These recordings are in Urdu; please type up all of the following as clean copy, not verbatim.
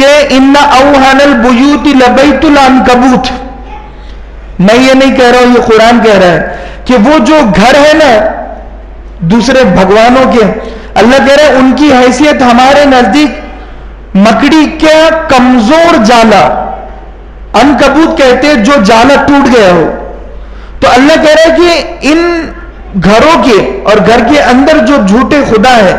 کہ ان اوہن البیوت لبیت العنکبوت. میں یہ نہیں کہہ رہا ہوں، یہ قرآن کہہ رہا ہے کہ وہ جو گھر ہے نا دوسرے بھگوانوں کے، اللہ کہہ رہا ہے ان کی حیثیت ہمارے نزدیک مکڑی کا کمزور جالا، عنکبوت کہتے ہیں جو جالا ٹوٹ گیا ہو. تو اللہ کہہ رہا ہے کہ ان گھروں کے اور گھر کے اندر جو جھوٹے خدا ہے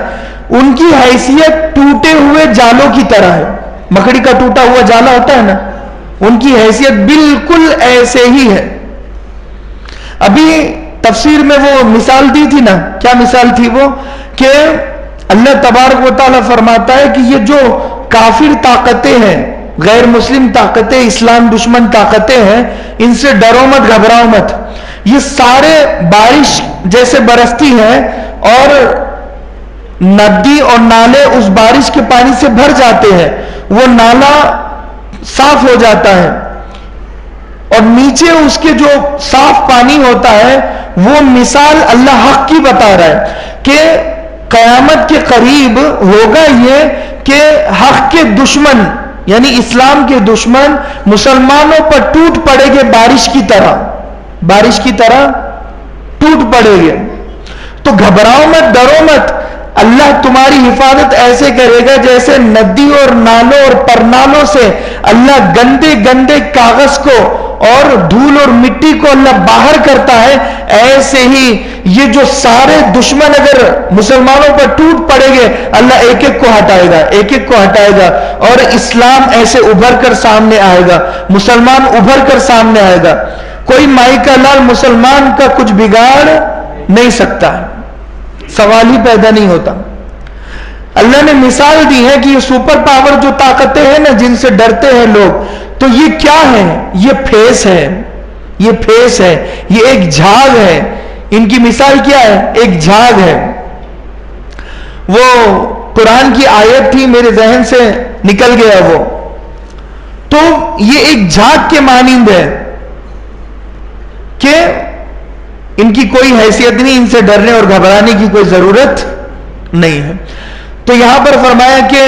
ان کی حیثیت ٹوٹے ہوئے جالوں کی طرح ہے. مکڑی کا ٹوٹا ہوا جالا ہوتا ہے نا، ان کی حیثیت بالکل ایسے ہی ہے. ابھی تفسیر میں وہ مثال دی تھی نا، کیا مثال تھی وہ؟ کہ اللہ تبارک و تعالیٰ فرماتا ہے کہ یہ جو کافر طاقتیں ہیں، غیر مسلم طاقتیں، اسلام دشمن طاقتیں ہیں، ان سے ڈرو مت، گھبراؤ مت. یہ سارے بارش جیسے برستی ہیں اور ندی اور نالے اس بارش کے پانی سے بھر جاتے ہیں، وہ نالا صاف ہو جاتا ہے اور نیچے اس کے جو صاف پانی ہوتا ہے وہ مثال اللہ حق کی بتا رہا ہے کہ قیامت کے قریب ہوگا یہ کہ حق کے دشمن یعنی اسلام کے دشمن مسلمانوں پر ٹوٹ پڑے گے، بارش کی طرح ٹوٹ پڑے گے. تو گھبراؤ مت، ڈرو مت، اللہ تمہاری حفاظت ایسے کرے گا جیسے ندی اور نالوں اور پرنالوں سے اللہ گندے گندے کاغذ کو اور دھول اور مٹی کو اللہ باہر کرتا ہے، ایسے ہی یہ جو سارے دشمن اگر مسلمانوں پر ٹوٹ پڑے گے اللہ ایک ایک کو ہٹائے گا اور اسلام ایسے ابھر کر سامنے آئے گا، مسلمان ابھر کر سامنے آئے گا. کوئی مائی کا لال مسلمان کا کچھ بگاڑ نہیں سکتا، سوال ہی پیدا نہیں ہوتا. اللہ نے مثال دی ہے کہ یہ سپر پاور جو طاقتیں ہیں نا جن سے ڈرتے ہیں لوگ، تو یہ کیا ہے؟ یہ پھیس ہے، یہ ایک جھاگ ہے. ان کی مثال کیا ہے؟ ایک جھاگ ہے. وہ قرآن کی آیت تھی، میرے ذہن سے نکل گیا وہ. تو یہ ایک جھاگ کے مانند ہے کہ ان کی کوئی حیثیت نہیں، ان سے ڈرنے اور گھبرانے کی کوئی ضرورت نہیں ہے. تو یہاں پر فرمایا کہ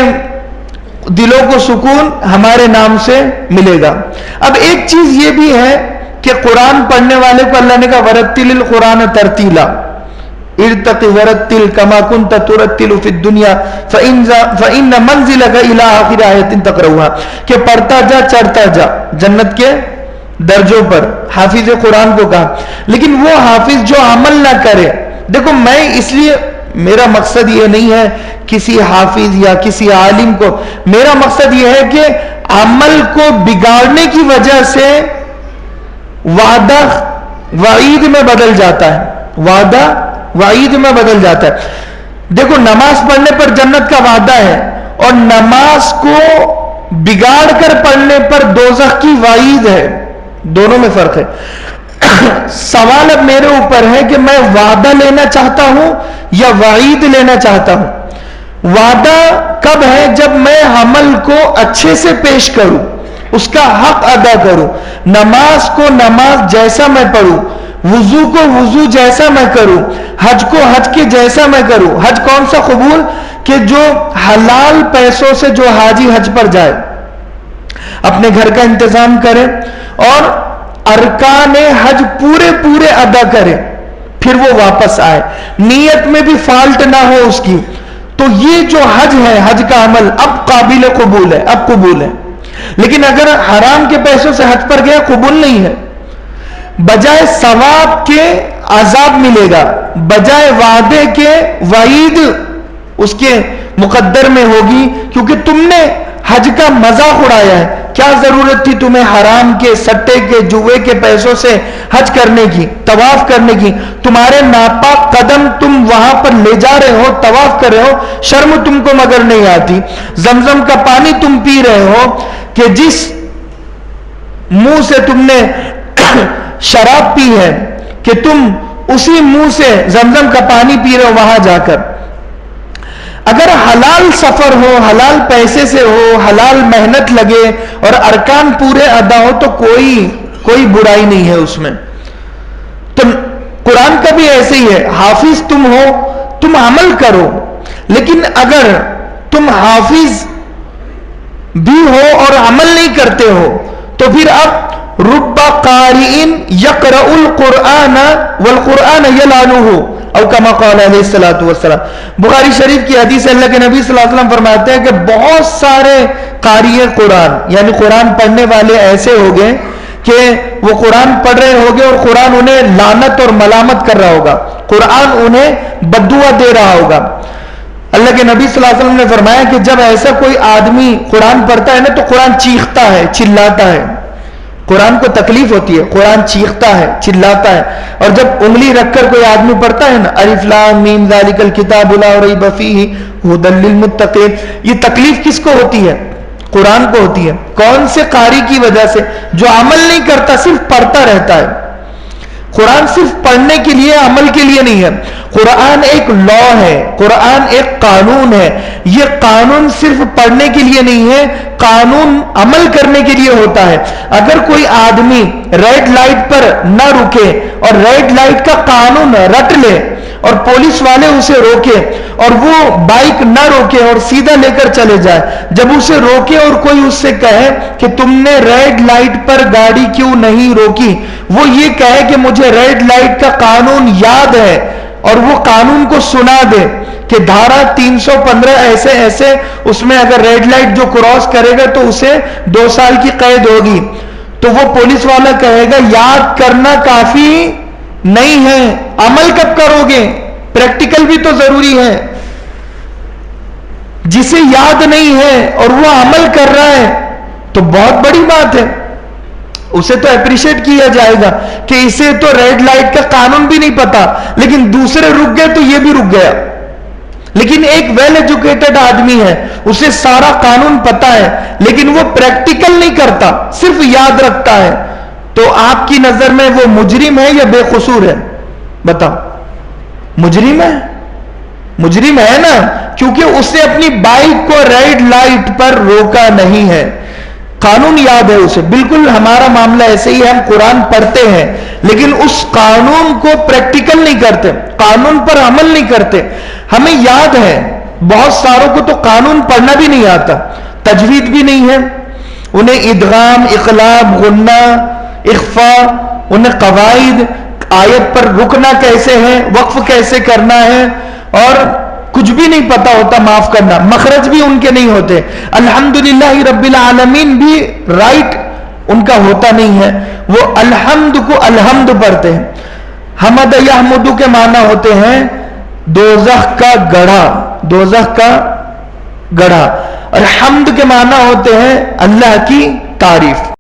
دلوں کو سکون ہمارے نام سے ملے گا. اب ایک چیز یہ بھی ہے کہ قرآن پڑھنے والے کو اللہ نے کہا ورتل القرآن ترتیلا، ارتقی ورتل کما کنت ترتل فی الدنیا فإن منزلک الی آخر آیت تقرؤها، کہ پڑھتا جا چڑھتا جا جنت کے درجوں پر. حافظ قرآن کو کہا، لیکن وہ حافظ جو عمل نہ کرے. دیکھو میں اس لیے میرا مقصد یہ نہیں ہے کسی حافظ یا کسی عالم کو، میرا مقصد یہ ہے کہ عمل کو بگاڑنے کی وجہ سے وعدہ وعید میں بدل جاتا ہے. دیکھو نماز پڑھنے پر جنت کا وعدہ ہے اور نماز کو بگاڑ کر پڑھنے پر دوزخ کی وعید ہے، دونوں میں فرق ہے. سوال اب میرے اوپر ہے کہ میں وعدہ لینا چاہتا ہوں یا وعید لینا چاہتا ہوں. وعدہ کب ہے؟ جب میں عمل کو اچھے سے پیش کروں، اس کا حق ادا کروں، نماز کو نماز جیسا میں پڑھوں، وضو کو وضو جیسا میں کروں، حج کو حج کے جیسا میں کروں. حج کون سا قبول؟ کہ جو حلال پیسوں سے جو حاجی حج پر جائے اپنے گھر کا انتظام کرے اور ارکان حج پورے ادا کرے، پھر وہ واپس آئے، نیت میں بھی فالٹ نہ ہو اس کی. تو یہ جو حج ہے، حج کا عمل اب قابل قبول ہے، اب قبول ہے. لیکن اگر حرام کے پیسوں سے حج پر گیا، قبول نہیں ہے. بجائے ثواب کے عذاب ملے گا، بجائے وعدے کے وعید اس کے مقدر میں ہوگی، کیونکہ تم نے حج کا مذاق اڑایا ہے. کیا ضرورت تھی تمہیں حرام کے، سٹے کے، جوئے کے پیسوں سے حج کرنے کی، طواف کرنے کی؟ تمہارے ناپاک قدم تم وہاں پر لے جا رہے ہو، طواف کر رہے ہو، شرم تم کو مگر نہیں آتی. زمزم کا پانی تم پی رہے ہو کہ جس منہ سے تم نے شراب پی ہے کہ تم اسی منہ سے زمزم کا پانی پی رہے ہو وہاں جا کر. اگر حلال سفر ہو، حلال پیسے سے ہو، حلال محنت لگے اور ارکان پورے ادا ہو تو کوئی برائی نہیں ہے اس میں. تو قرآن کا بھی ایسے ہی ہے، حافظ تم ہو، تم عمل کرو، لیکن اگر تم حافظ بھی ہو اور عمل نہیں کرتے ہو تو پھر اب رب قارئ یقرأ القرآن والقرآن یلعنہ او کما قال علیہ الصلوۃ والسلام. بخاری شریف کی حدیث ہے، اللہ کے نبی صلی اللہ علیہ وسلم فرماتے ہیں کہ بہت سارے قاری قرآن یعنی قرآن پڑھنے والے ایسے ہو گئے کہ وہ قرآن پڑھ رہے ہوگے اور قرآن انہیں لعنت اور ملامت کر رہا ہوگا، قرآن انہیں بددعا دے رہا ہوگا. اللہ کے نبی صلی اللہ علیہ وسلم نے فرمایا کہ جب ایسا کوئی آدمی قرآن پڑھتا ہے نا تو قرآن چیختا ہے، چلاتا ہے. قرآن کو تکلیف ہوتی ہے، قرآن چیختا ہے، چلاتا ہے. اور جب انگلی رکھ کر کوئی آدمی پڑھتا ہے نا الف لام میم ذالک الکتاب لا ریب فیہ ھدی للمتقین، یہ تکلیف کس کو ہوتی ہے؟ قرآن کو ہوتی ہے. کون سے قاری کی وجہ سے؟ جو عمل نہیں کرتا، صرف پڑھتا رہتا ہے. قرآن صرف پڑھنے کے لیے، عمل کے لیے نہیں ہے. قرآن ایک لا ہے، قرآن ایک قانون ہے. یہ قانون صرف پڑھنے کے لیے نہیں ہے، قانون عمل کرنے کے لیے ہوتا ہے. اگر کوئی آدمی ریڈ لائٹ پر نہ رکے اور ریڈ لائٹ کا قانون رٹ لے اور پولیس والے اسے روکے اور وہ بائک نہ روکے اور سیدھا لے کر چلے جائے، جب اسے روکے اور کوئی اس سے کہے کہ تم نے ریڈ لائٹ پر گاڑی کیوں نہیں روکی، وہ یہ کہے کہ مجھے ریڈ لائٹ کا قانون یاد ہے اور وہ قانون کو سنا دے کہ دھارا 315 ایسے ایسے، اس میں اگر ریڈ لائٹ جو کراس کرے گا تو اسے 2 سال کی قید ہوگی، تو وہ پولیس والا کہے گا یاد کرنا کافی نہیں ہے، عمل کب کرو گے؟ پریکٹیکل بھی تو ضروری ہے. جسے یاد نہیں ہے اور وہ عمل کر رہا ہے تو بہت بڑی بات ہے، اسے تو اپریشیٹ کیا جائے گا کہ اسے تو ریڈ لائٹ کا قانون بھی نہیں پتا، لیکن دوسرے رک گئے تو یہ بھی رک گیا. لیکن ایک ویل ایجوکیٹڈ آدمی ہے، اسے سارا قانون پتا ہے لیکن وہ پریکٹیکل نہیں کرتا، صرف یاد رکھتا ہے، تو آپ کی نظر میں وہ مجرم ہے یا بے قصور ہے؟ بتاؤ. مجرم ہے، مجرم ہے نا، کیونکہ اس نے اپنی بائک کو ریڈ لائٹ پر روکا نہیں ہے، قانون یاد ہے اسے. بالکل ہمارا معاملہ ایسے ہی ہے، ہم قرآن پڑھتے ہیں لیکن اس قانون کو پریکٹیکل نہیں کرتے، قانون پر عمل نہیں کرتے. ہمیں یاد ہے، بہت ساروں کو تو قانون پڑھنا بھی نہیں آتا، تجوید بھی نہیں ہے، انہیں ادغام، اقلاب، غنہ، اخفاء، انہیں قواعد، آیت پر رکنا کیسے ہے، وقف کیسے کرنا ہے، اور کچھ بھی نہیں پتا ہوتا. معاف کرنا، مخرج بھی ان کے نہیں ہوتے. الحمدللہ رب العالمین بھی رائٹ ان کا ہوتا نہیں ہے، وہ الحمد کو الحمد پڑھتے ہیں. حمد یحمد کے معنی ہوتے ہیں دوزخ کا گڑھا، دوزخ کا گڑھا، اور حمد کے معنی ہوتے ہیں اللہ کی تعریف.